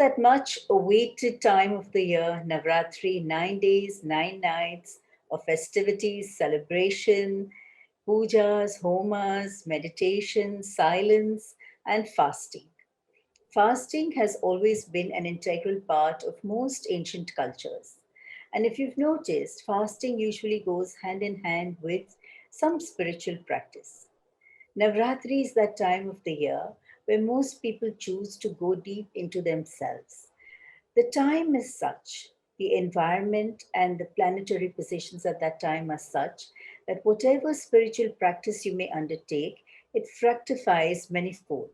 that much awaited time of the year, Navratri, 9 days, 9 nights of festivities, celebration, pujas, homas, meditation, silence, and fasting. Fasting has always been an integral part of most ancient cultures. And if you've noticed, fasting usually goes hand in hand with some spiritual practice. Navratri is that time of the year where most people choose to go deep into themselves. The time is such, the environment and the planetary positions at that time are such that whatever spiritual practice you may undertake, it fructifies manifold.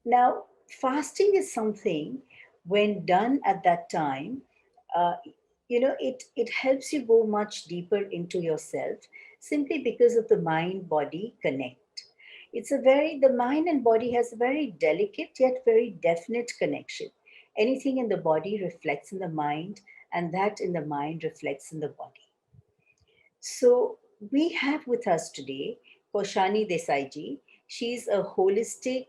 Now, fasting is something when done at that time, uh, it helps you go much deeper into yourself simply because of the mind body connect. The mind and body has a very delicate yet very definite connection. Anything in the body reflects in the mind, and that in the mind reflects in the body. So we have with us today Kaushani Desai Ji. She's a holistic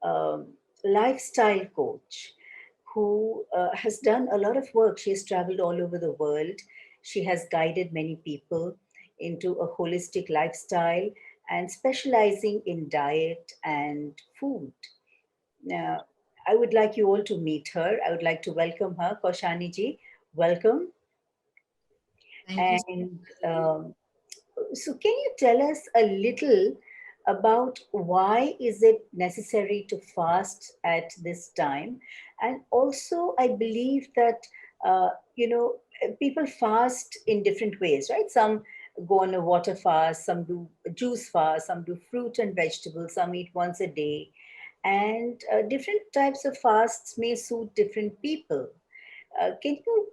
um, lifestyle coach who has done a lot of work. She has traveled all over the world. She has guided many people into a holistic lifestyle and specializing in diet and food. Now, I would like you all to meet her. I would like to welcome her. Kaushani Ji, welcome. Thank you so And much. so, can you tell us a little about why is it necessary to fast at this time? And also, I believe that people fast in different ways, right? Some go on a water fast, some do a juice fast, some do fruit and vegetables, some eat once a day, and different types of fasts may suit different people. Can you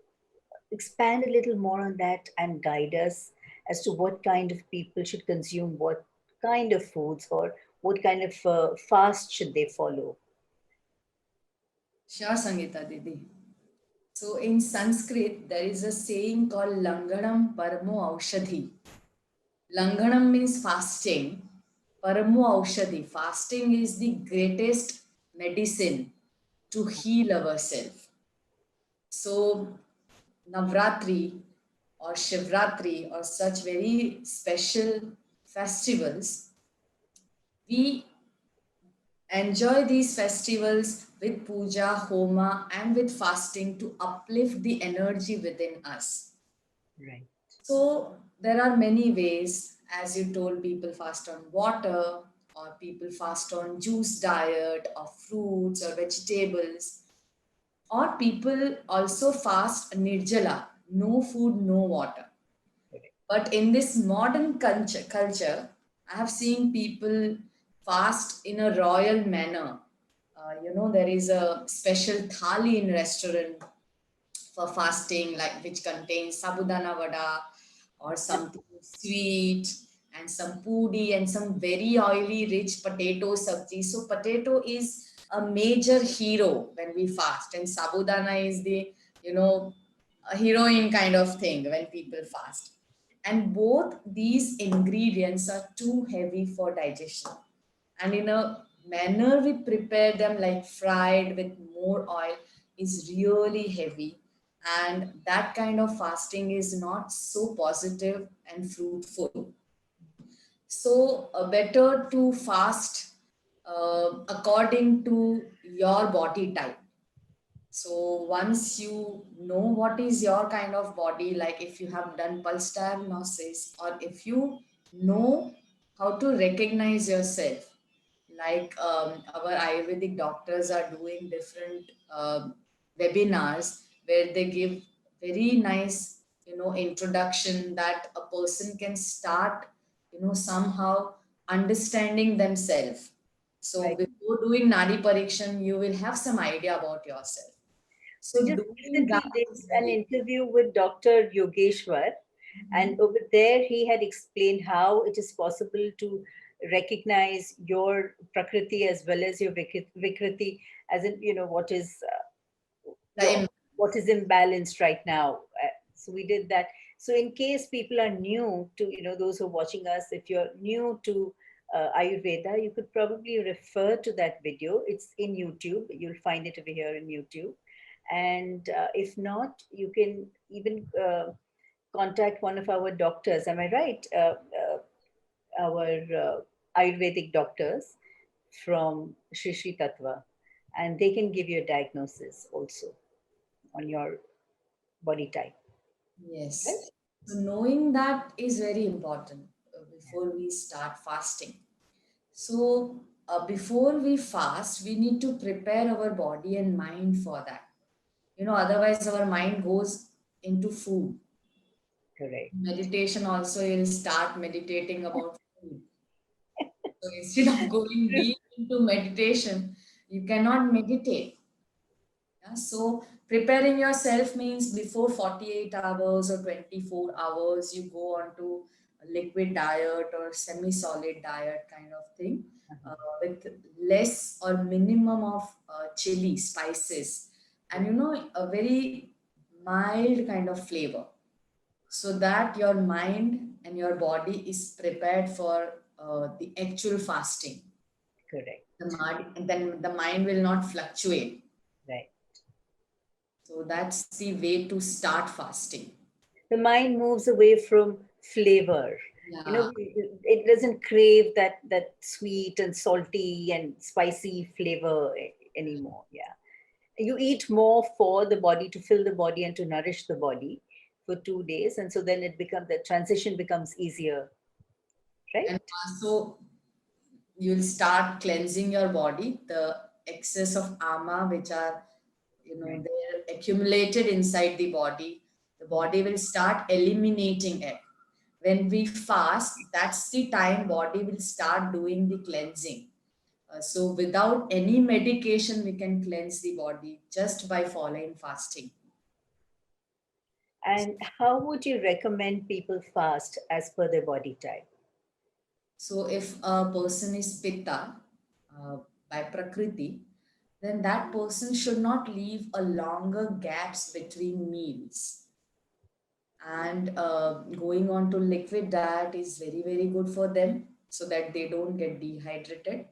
expand a little more on that and guide us as to what kind of people should consume what kind of foods or what kind of fast should they follow? Sure, Sangeeta Didi. So in Sanskrit, there is a saying called Langanam Paramo Aushadhi. Langanam means fasting. Paramo Aushadhi. Fasting is the greatest medicine to heal ourselves. So Navratri or Shivratri or such very special festivals, we enjoy these festivals with puja, homa, and with fasting to uplift the energy within us. Right. So, there are many ways, as you told, people fast on water, or people fast on juice diet, or fruits, or vegetables, or people also fast nirjala, no food, no water. But in this modern culture, I have seen people fast in a royal manner. There is a special thali in restaurant for fasting, like which contains sabudana vada or something sweet and some pudi and some very oily, rich potato sabji. So potato is a major hero when we fast, and sabudana is the a heroine kind of thing when people fast. And both these ingredients are too heavy for digestion. And in a manner we prepare them like fried with more oil is really heavy. And that kind of fasting is not so positive and fruitful. So, better to fast according to your body type. So once you know what is your kind of body, like if you have done pulse diagnosis, or if you know how to recognize yourself, like our Ayurvedic doctors are doing different webinars where they give very nice, introduction that a person can start, somehow understanding themselves. So Right. before doing Nadi Parikshan, you will have some idea about yourself. We So just doing recently that did is an very interview with Dr. Yogeshwar, and over there he had explained how it is possible to recognize your prakriti as well as your vikriti, as in what is your the what is imbalanced right now. So we did that. So in case people are new to, those who are watching us, if you're new to Ayurveda, you could probably refer to that video. It's in YouTube. You'll find it over here in YouTube. And if not, you can even contact one of our doctors. Am I right? Our Ayurvedic doctors from Shri Shri Tattva, and they can give you a diagnosis also on your body type, right? Yes. So knowing that is very important before we start fasting. So before we fast, we need to prepare our body and mind for that. Otherwise our mind goes into food. Correct. Meditation also, you'll start meditating about food. So instead of going deep into meditation, you cannot meditate. Yeah? So preparing yourself means before 48 hours or 24 hours, you go on to a liquid diet or semi-solid diet kind of thing, uh, with less or minimum of chili, spices, and Right. a very mild kind of flavor, so that your mind and your body is prepared for the actual fasting. Correct. And then the mind will not fluctuate. Right. So that's the way to start fasting. The mind moves away from flavor. You know, Yeah. it doesn't crave that sweet and salty and spicy flavor anymore. Yeah, you eat more for the body, to fill the body and to nourish the body for 2 days, and so then it becomes, the transition becomes easier, And right? also, you'll start cleansing your body. The excess of ama, which are, Right. they're accumulated inside the body will start eliminating it. When we fast, that's the time body will start doing the cleansing. So without any medication, we can cleanse the body just by following fasting. And how would you recommend people fast as per their body type? So if a person is pitta uh, by prakriti, then that person should not leave a longer gaps between meals. And going on to liquid diet is very, very good for them, so that they don't get dehydrated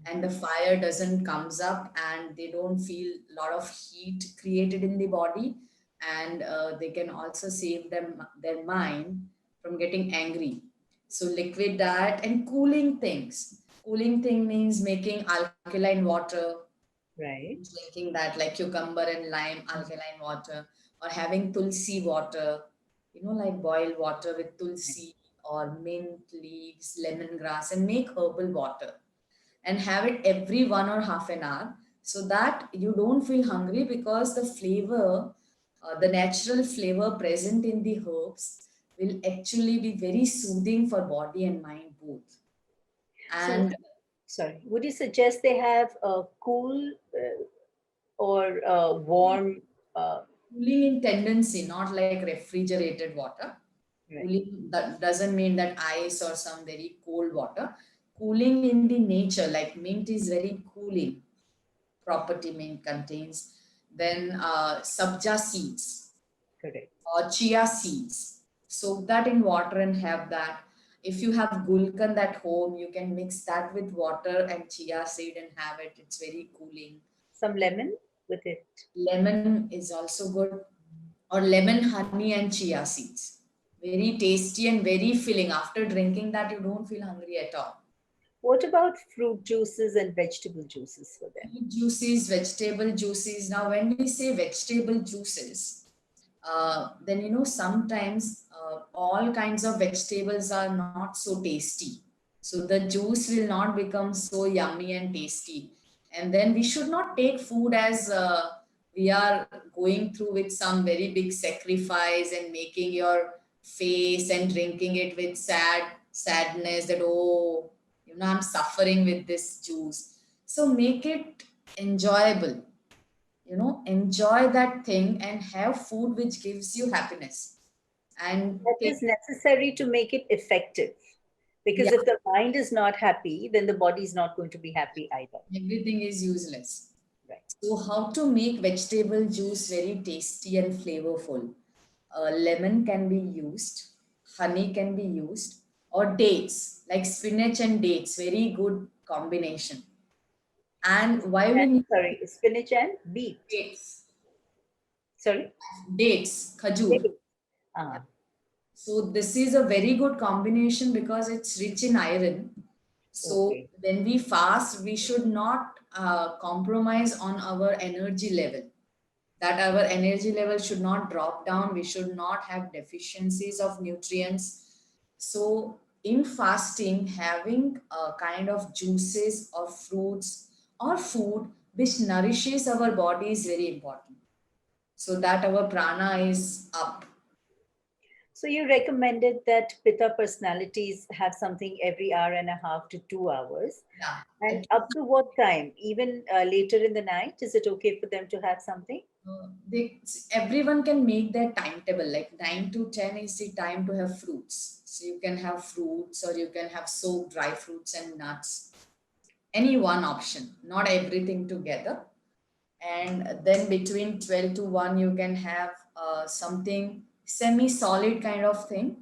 and the fire doesn't comes up and they don't feel a lot of heat created in the body, and they can also save them their mind from getting angry. So liquid diet and cooling things. Cooling thing means making alkaline water, Right. drinking that like cucumber and lime alkaline water, or having tulsi water, like boiled water with tulsi or mint leaves, lemongrass, and make herbal water and have it every 1 or half an hour, so that you don't feel hungry, because the flavor, the natural flavor present in the herbs will actually be very soothing for body and mind both. So, And sorry, would you suggest they have a cool or warm? cooling in tendency, not like refrigerated water. Right. Cooling that doesn't mean that ice or some very cold water. Cooling in the nature, like mint is very cooling property mint contains. Then sabja seeds Correct. or chia seeds. Soak that in water and have that. If you have gulkand at home, you can mix that with water and chia seed and have it. It's very cooling. Some lemon with it. Lemon is also good, or lemon, honey, and chia seeds. Very tasty and very filling. After drinking that, you don't feel hungry at all. What about fruit juices and vegetable juices for them? Fruit juices, vegetable juices. Now, when we say vegetable juices, then sometimes all kinds of vegetables are not so tasty. So the juice will not become so yummy and tasty. And then we should not take food as we are going through with some very big sacrifice and making your face and drinking it with sadness that, oh, I'm suffering with this juice. So make it enjoyable, enjoy that thing and have food which gives you happiness. And That take, is necessary to make it effective. yeah, Because if the mind is not happy, then the body is not going to be happy either. everything is useless. Right. So how to make vegetable juice very tasty and flavorful? Lemon can be used, honey can be used, or dates, like spinach and dates, very good combination. And why we need Sorry, spinach and beet. dates? Sorry, Dates, khajur. dates. Yeah. Ah, So this is a very good combination because it's rich in iron. So okay. when we fast, we should not compromise on our energy level. That our energy level should not drop down. We should not have deficiencies of nutrients. So in fasting, having a kind of juices or fruits or food which nourishes our body is very important. So that our prana is up. So you recommended that Pitta personalities have something every hour and a half to 2 hours. Yeah. And up to what time? Even later in the night, is it okay for them to have something? They everyone can make their timetable, like 9 to 10 is the time to have fruits, so you can have fruits or you can have soaked dry fruits and nuts, any one option, not everything together. And then between 12 to 1 you can have something semi solid kind of thing,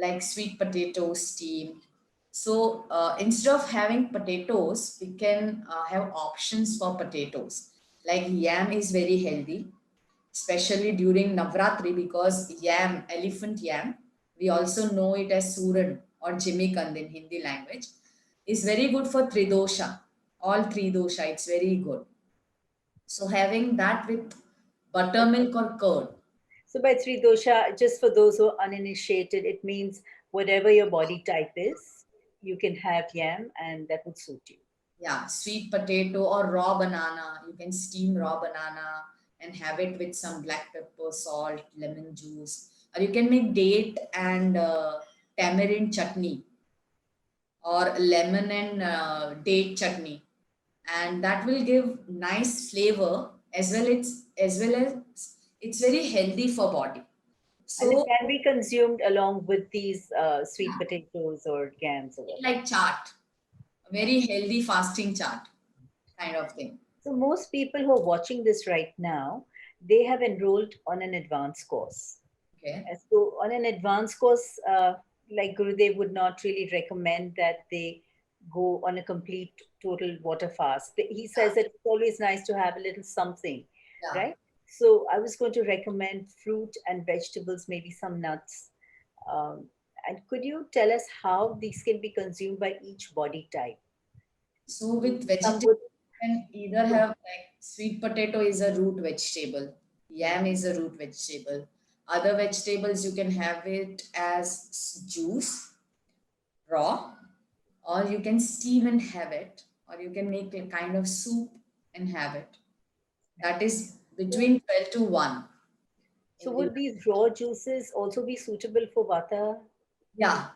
like sweet potato steamed. So instead of having potatoes, we can have options for potatoes, like yam is very healthy, especially during Navratri, because yam, elephant yam, we also know it as Suran or Jimikand in Hindi language, is very good for Tridosha. All three dosha, it's very good. So having that with buttermilk or curd, So by three dosha, just for those who are uninitiated, it means whatever your body type is, you can have yam and that would suit you. yeah, sweet potato or raw banana, you can steam raw banana and have it with some black pepper, salt, lemon juice, or you can make date and tamarind chutney or lemon and date chutney, and that will give nice flavor as well. As it's very healthy for body. And it So can be consumed along with these sweet potatoes or yams or whatever. like chart, a very healthy fasting chart kind of thing. So most people who are watching this right now, they have enrolled on an advanced course. Okay. So on an advanced course, like Gurudev would not really recommend that they go on a complete total water fast. He says that it's always nice to have a little something, Yeah. right? So I was going to recommend fruit and vegetables, maybe some nuts. Um, and could you tell us how these can be consumed by each body type? So with Some vegetable, would, you can either have like sweet potato is a root vegetable, yam is a root vegetable. Other vegetables you can have it as juice, raw, or you can steam and have it, or you can make a kind of soup and have it. That is between 12 to 1 so in the would these raw juices also be suitable for vata? yeah,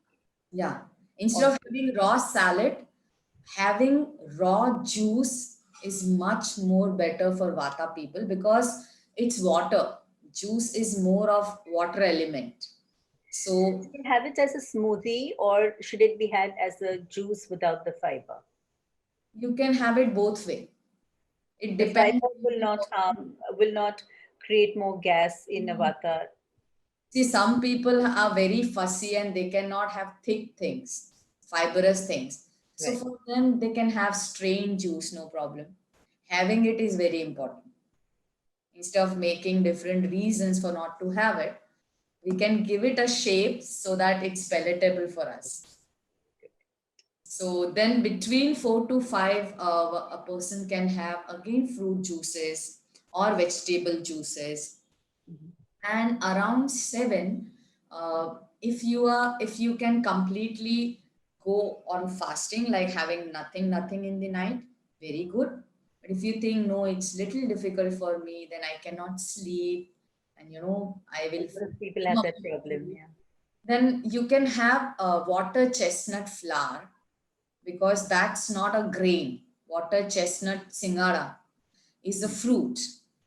yeah. Instead of Also, having raw salad, having raw juice is much more better for vata people because it's water. Juice is more of water element. So you can have it as a smoothie, or should it be had as a juice without the fiber? you can have it both way. It The depends fiber on will the not person. harm, will not create more gas in a vata. See, some people are very fussy and they cannot have thick things, fibrous things. So Right. for them, they can have strain juice, no problem. Having it is very important. Instead of making different reasons for not to have it, we can give it a shape so that it's palatable for us. So then between 4 to 5, a person can have again fruit juices or vegetable juices. Mhm. And around 7, if you can completely go on fasting, like having nothing in the night, very good. But if you think no, it's little difficult for me, then I cannot sleep, and I A will lot of people dream have that about problem. food, Yeah. then you can have a water chestnut flour, because that's not a grain. Water chestnut singara is a fruit.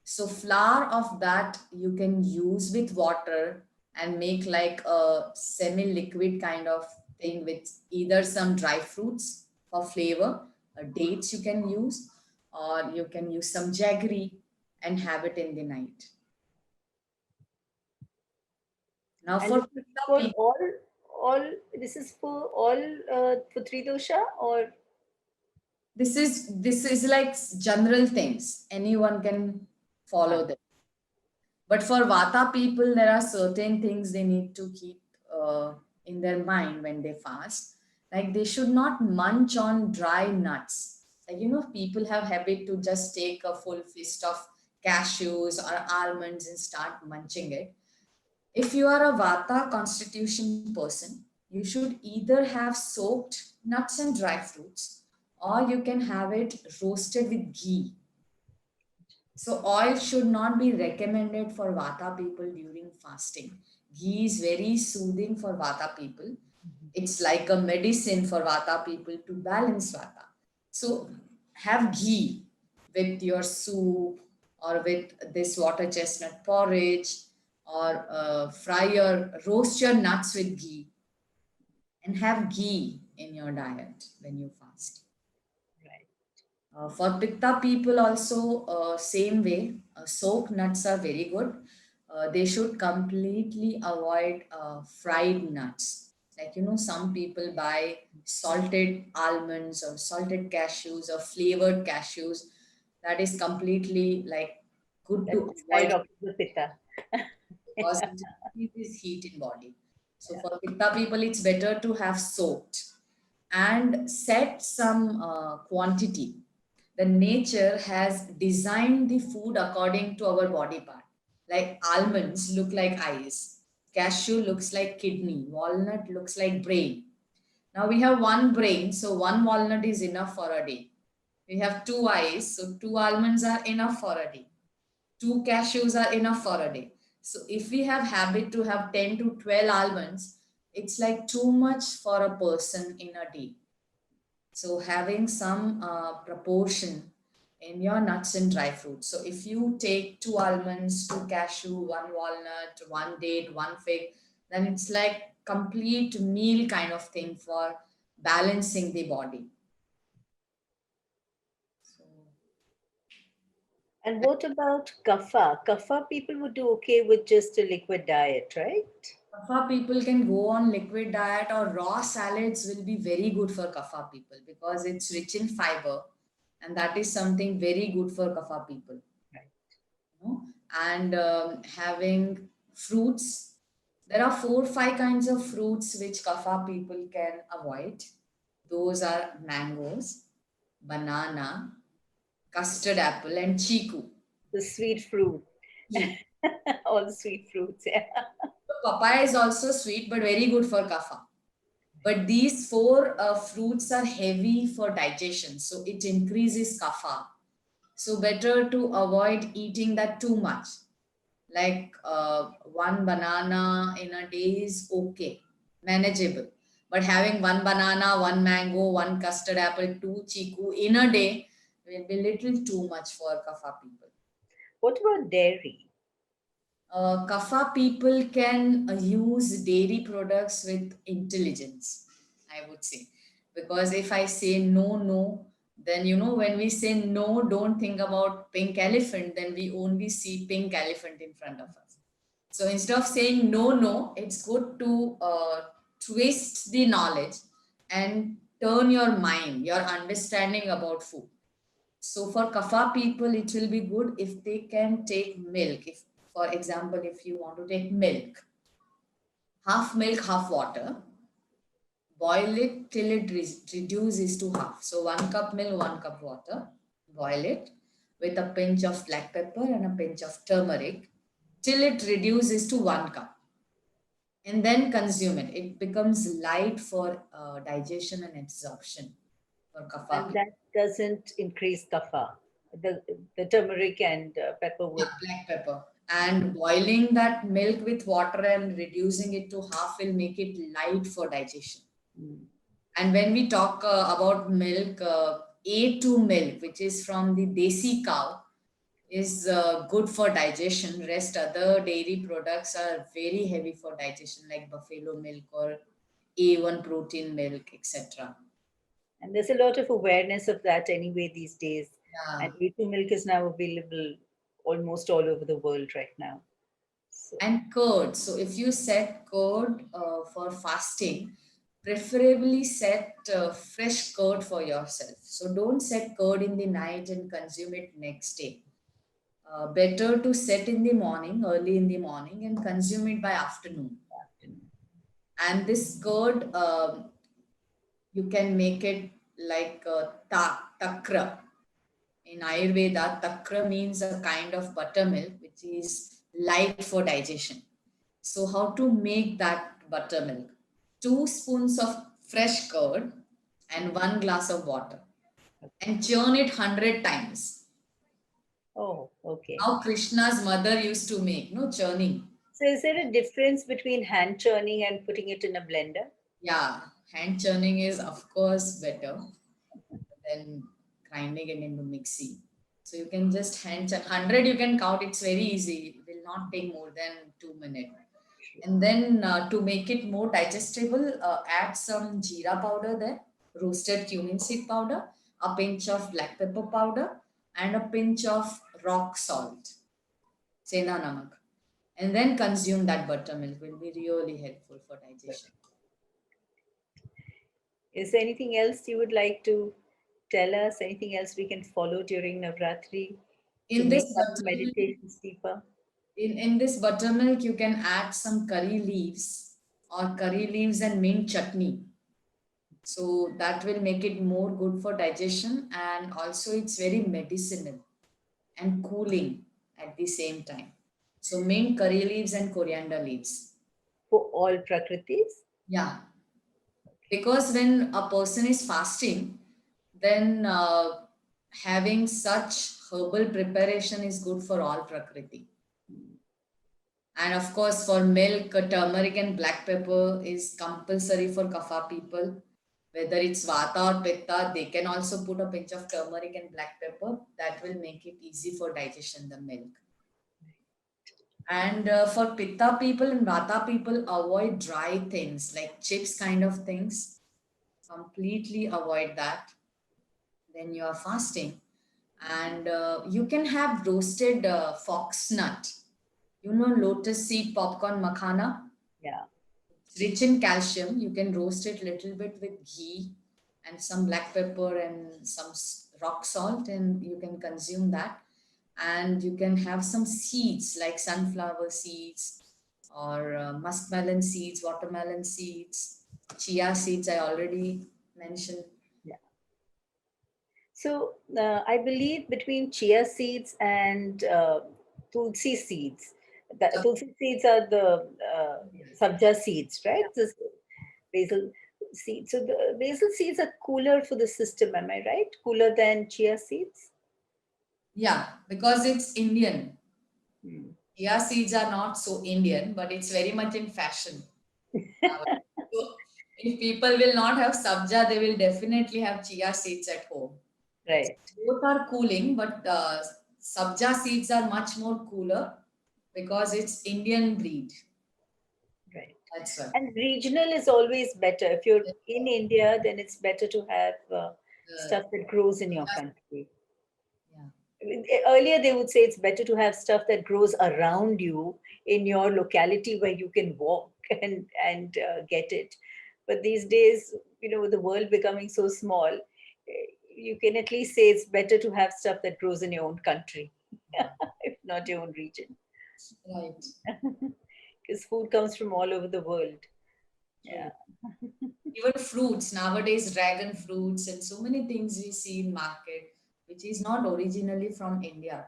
So flour of that you can use with water and make like a semi-liquid kind of thing with either some dry fruits for flavor, dates you can use, or you can use some jaggery and have it in the night. Now And for this is pitta for people, all all, this is for all, for Tridosha, or This is like general things. Anyone can ah, follow them. But for Vata people, there are certain things they need to keep in their mind when they fast. Like they should not munch on dry nuts. Like people have habit to just take a full fist of cashews or almonds and start munching it. If you are a Vata constitution person, you should either have soaked nuts and dry fruits, or you can have it roasted with ghee. So oil should not be recommended for Vata people during fasting. Ghee is very soothing for Vata people. It's like a medicine for Vata people to balance Vata. So have ghee with your soup or with this water chestnut porridge, or roast your nuts with ghee and have ghee in your diet when you fast. right. For Pitta people also, same way, soaked nuts are very good. They should completely avoid fried nuts. Like, some people buy salted almonds or salted cashews or flavored cashews. That is completely like good That to is right avoid opposite Pitta. because it increases heat in body. So for Pitta people, it's better to have soaked and set some quantity. The nature has designed the food according to our body part. Like almonds look like eyes, cashew looks like kidney, walnut looks like brain. Now we have one brain, so one walnut is enough for a day. We have two eyes, so two almonds are enough for a day. Two cashews are enough for a day. So if we have habit to have 10 to 12 almonds, it's like too much for a person in a day. So having some proportion in your nuts and dry fruits. So if you take two almonds, two cashew, one walnut, one date, one fig, then it's like complete meal kind of thing for balancing the body. So And what about Kapha? Kapha people would do okay with just a liquid diet, right? Kapha people can go on liquid diet, or raw salads will be very good for Kapha people because it's rich in fiber, and that is something very good for Kapha people. Right. And having fruits. There are 4 5 kinds of fruits which Kapha people can avoid. Those are mangoes, banana, custard apple, and chiku. The sweet fruit, Chiku. all the sweet fruits, yeah. So papaya is also sweet but very good for Kapha. But these four fruits are heavy for digestion, so it increases Kapha. So better to avoid eating that too much. Like one banana in a day is okay, manageable. But having one banana, one mango, one custard apple, two chiku in a day will be little too much for Kapha people. What about dairy? Kapha people can use dairy products with intelligence, I would say. Because if I say no, no, then when we say no, don't think about pink elephant, then we only see pink elephant in front of us. So instead of saying no, no, it's good to twist the knowledge and turn your mind, your understanding about food. So for Kapha people, it will be good if they can take milk. If, for example, if you want to take milk, half water, boil it till it reduces to half. So 1 cup milk, 1 cup water, boil it with a pinch of black pepper and a pinch of turmeric till it reduces to 1 cup, and then consume it. It becomes light for digestion and absorption for Kapha And people. that doesn't increase Kapha. The turmeric and pepper Yeah, would. black pepper. And boiling that milk with water and reducing it to half will make it light for digestion. Mm. And when we talk about milk, A2 milk, which is from the desi cow, is good for digestion. Rest other dairy products are very heavy for digestion, like buffalo milk or A1 protein milk, etc. And there's a lot of awareness of that anyway these days. Yeah. And A2 milk is now available almost all over the world right now. So, And curd. So if you set curd for fasting, preferably set fresh curd for yourself. So don't set curd in the night and consume it next day. Better to set in the morning, early in the morning, and consume it by afternoon. afternoon. And this curd, you can make it like takra. In Ayurveda, takra means a kind of buttermilk which is light for digestion. So, how to make that buttermilk? 2 spoons of fresh curd and 1 glass of water, Okay. and churn it 100 times. Oh, okay. How Krishna's mother used to make, no churning. So, is there a difference between hand churning and putting it in a blender? Yeah, hand churning is of course better than grinding it into mixie. So you can just hand churn 100. You can count. It's very easy. It will not take more than 2 minutes. And then to make it more digestible, add some jeera powder there, roasted cumin seed powder, a pinch of black pepper powder, and a pinch of rock salt, sena namak. And then consume that buttermilk will be really helpful for digestion. Is there anything else you would like to tell us? Anything else we can follow during Navratri to In this make our buttermilk, meditations deeper? in this buttermilk, you can add some curry leaves or curry leaves and mint chutney. So that will make it more good for digestion, and also it's very medicinal and cooling at the same time. So mint, curry leaves and coriander leaves. For all Prakritis? Yeah, because when a person is fasting, then having such herbal preparation is good for all prakriti. And of course, for milk, turmeric and black pepper is compulsory for kapha people. Whether it's vata or pitta, they can also put a pinch of turmeric and black pepper. That will make it easy for digestion, the milk. And for pitta people and vata people, avoid dry things like chips kind of things. Completely avoid that when you are fasting. And you can have roasted foxnut. You know, lotus seed popcorn makhana. Yeah. It's rich in calcium. You can roast it little bit with ghee and some black pepper and some rock salt, and you can consume that. And you can have some seeds like sunflower seeds or muskmelon seeds, watermelon seeds, chia seeds. I already mentioned. Yeah. So I believe between chia seeds and tulsi seeds, the tulsi seeds are the sabja seeds, right? This basil seeds. So the basil seeds are cooler for the system. Am I right? Cooler than chia seeds. Yeah, because it's Indian. Hmm. Chia seeds are not so Indian, but it's very much in fashion nowadays. So if people will not have sabja, they will definitely have chia seeds at home. Right. Both are cooling, but sabja seeds are much more cooler because it's Indian breed. Right. That's why. And regional is always better. If you're in India, then it's better to have The stuff that grows in your chia- country. yeah, Earlier, they would say it's better to have stuff that grows around you in your locality where you can walk and get it. But these days, with the world becoming so small, you can at least say it's better to have stuff that grows in your own country, if not your own region, right. because food comes from all over the world. Yeah. True. Even fruits nowadays, dragon fruits and so many things we see in market, which is not originally from India.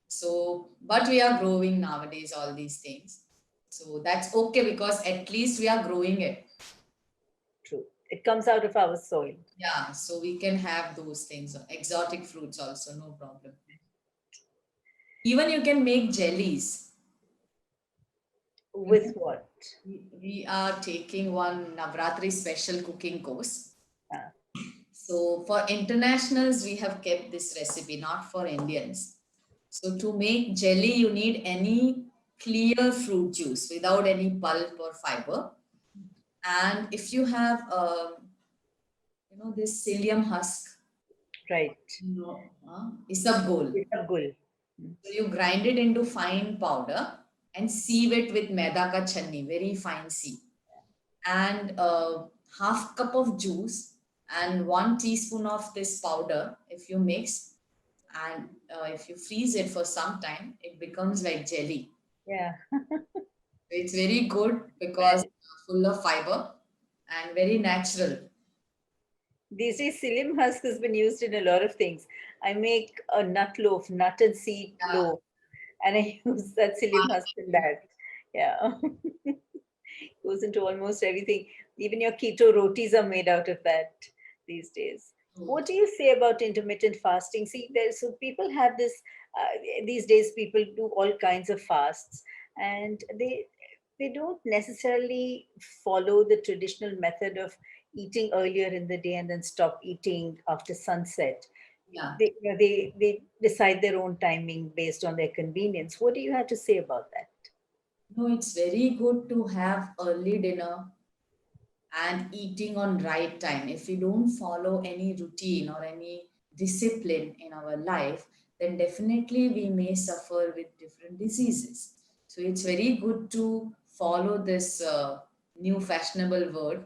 So, but we are growing nowadays all these things. So that's okay because at least we are growing it. True. It comes out of our soil. Yeah, so we can have those things, exotic fruits also, no problem. Even you can make jellies. You With know, what? we are taking one Navratri special cooking course. Uh, So for internationals, we have kept this recipe, not for Indians. So to make jelly, you need any clear fruit juice without any pulp or fiber. And if you have, this psyllium husk, right. isabgol. Isabgol. So you grind it into fine powder and sieve it with maida ka channi, very fine sieve, and half cup of juice and 1 teaspoon of this powder. If you mix and if you freeze it for some time, it becomes like jelly. Yeah. It's very good because Right. full of fiber and very natural. These days, psyllium husk has been used in a lot of things. I make a nut loaf, nut and seed Yeah. loaf, and I use that psyllium husk in that. Yeah. Goes into almost everything. Even your keto rotis are made out of that these days. What do you say about intermittent fasting? See, there's so people have this these days. People do all kinds of fasts, and they don't necessarily follow the traditional method of eating earlier in the day and then stop eating after sunset. Yeah. They decide their own timing based on their convenience. What do you have to say about that? No, it's very good to have early dinner and eating on right time. If we don't follow any routine or any discipline in our life, then definitely we may suffer with different diseases. So it's very good to follow this new fashionable word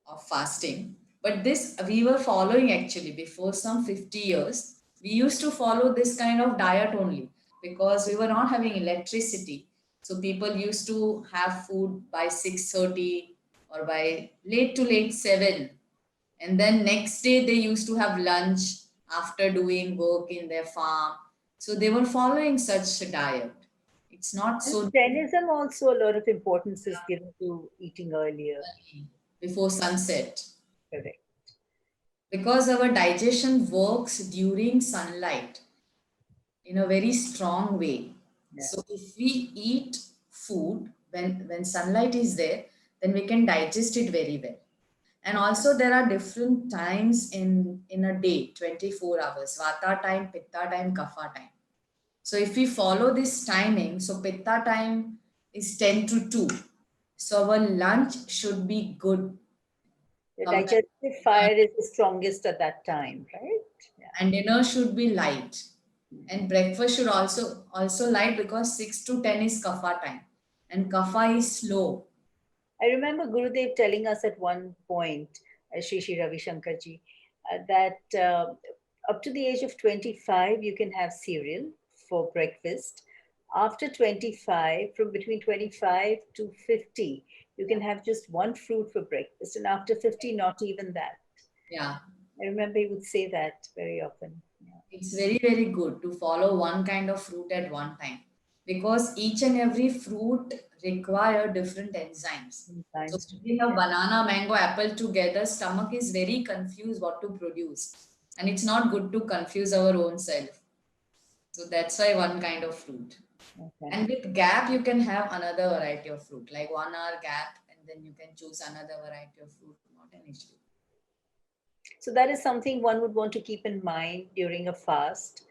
of fasting. But this we were following actually before some 50 years. We used to follow this kind of diet only because we were not having electricity. So people used to have food by 6:30 or by late to late 7. And then next day they used to have lunch after doing work in their farm. So they were following such a diet. It's not And so Jainism also a lot of importance is given to eating earlier. before sunset. Correct. Because our digestion works during sunlight in a very strong way. Yeah. So if we eat food when sunlight is there, then we can digest it very well. And also there are different times in a day, 24 hours, vata time, pitta time, kapha time. So if we follow this timing, so pitta time is 10 to 2. So our lunch should be good The compared digestive fire is the strongest at that time, right? Yeah. and dinner should be light. And breakfast should also light because 6 to 10 is kapha time and kapha is slow. I remember Gurudev telling us at one point, Shri Shri Ravi Shankar ji, that up to the age of 25, you can have cereal for breakfast. After 25, from between 25 to 50, you can have just one fruit for breakfast. And after 50, not even that. Yeah, I remember he would say that very often. Yeah. it's very very good to follow one kind of fruit at one time because each and every fruit require different enzymes. So Sometimes to if we be, have yeah. banana mango apple together, stomach is very confused what to produce, and it's not good to confuse our own self. So that's why one kind of fruit. Okay. And with gap, you can have another variety of fruit, like 1 hour gap, and then you can choose another variety of fruit, not an issue. So that is something one would want to keep in mind during a fast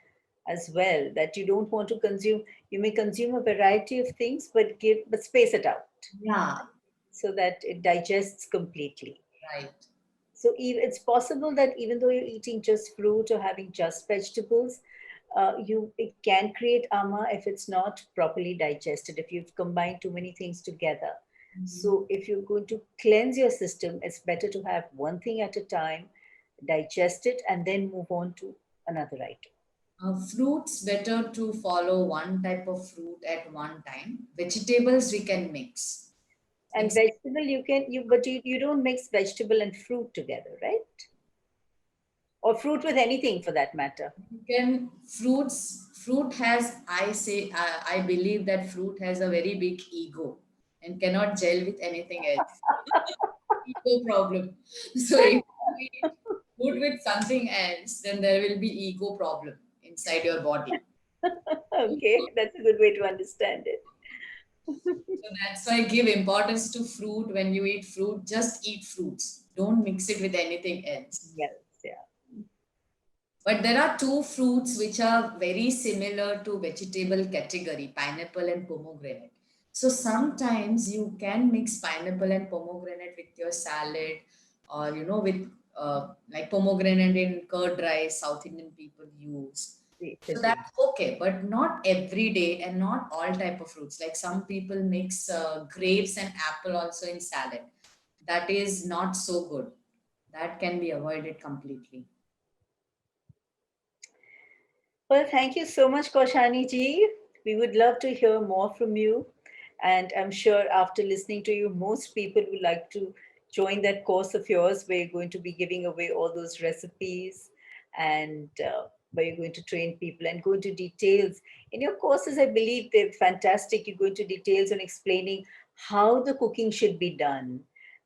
as well, that you don't want to consume, you may consume a variety of things, but space it out Yeah, so that it digests completely. right. So it's possible that even though you're eating just fruit or having just vegetables, you it can create ama if it's not properly digested, if you've combined too many things together. So if you're going to cleanse your system, it's better to have one thing at a time, digest it, and then move on to another item. Fruits better to follow one type of fruit at one time. Vegetables we can mix. And Except vegetable, you don't mix vegetable and fruit together, right? Or fruit with anything for that matter. you can fruit has I believe that fruit has a very big ego and cannot gel with anything else. Ego problem. So if you eat food with something else, then there will be ego problem inside your body. Okay, that's a good way to understand it. So that's why give importance to fruit. When you eat fruit, just eat fruits. Don't mix it with anything else. Yes, yeah. But there are two fruits which are very similar to vegetable category, pineapple and pomegranate. So sometimes you can mix pineapple and pomegranate with your salad or with like pomegranate in curd rice, South Indian people use. So that's okay, but not every day and not all type of fruits. Like some people mix grapes and apple also in salad. That is not so good. That can be avoided completely. Well, thank you so much, Kaushani ji. We would love to hear more from you. And I'm sure after listening to you, most people would like to join that course of yours where you're going to be giving away all those recipes and where you're going to train people and go into details. In your courses, I believe they're fantastic. You go into details on explaining how the cooking should be done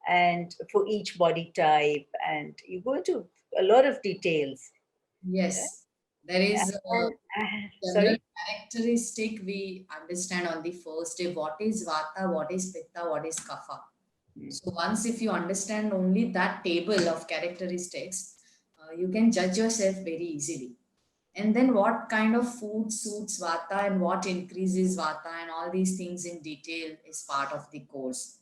and for each body type. And you go into a lot of details. Yes, there is a And, general sorry? characteristic we understand on the first day. What is vata, what is pitta, what is kapha. So once if you understand only that table of characteristics, you can judge yourself very easily. And then what kind of food suits vata and what increases vata and all these things in detail is part of the course.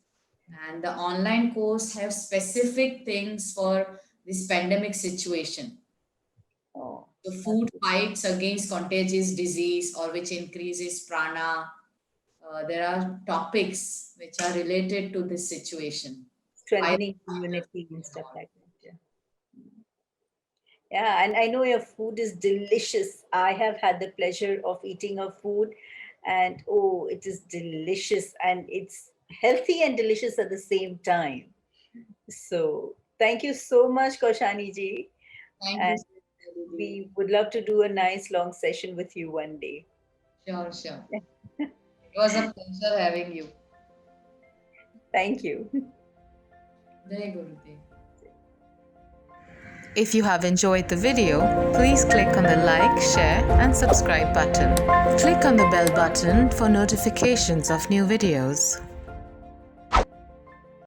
And the online course have specific things for this pandemic situation. Oh, The food fights against contagious disease or which increases prana. There are topics which are related to this situation. Fight strengthening fighters immunity and and stuff all. like that. Yeah. Yeah, and I know your food is delicious. I have had the pleasure of eating your food, and oh, it is delicious and it's healthy and delicious at the same time. So, thank you so much, Kaushani ji. Thank you, And Sangeeta. we would love to do a nice long session with you one day. Sure, sure. It was a pleasure having you. Thank you. Jai Gurudev. If you have enjoyed the video, please click on the like, share and subscribe button. Click on the bell button for notifications of new videos.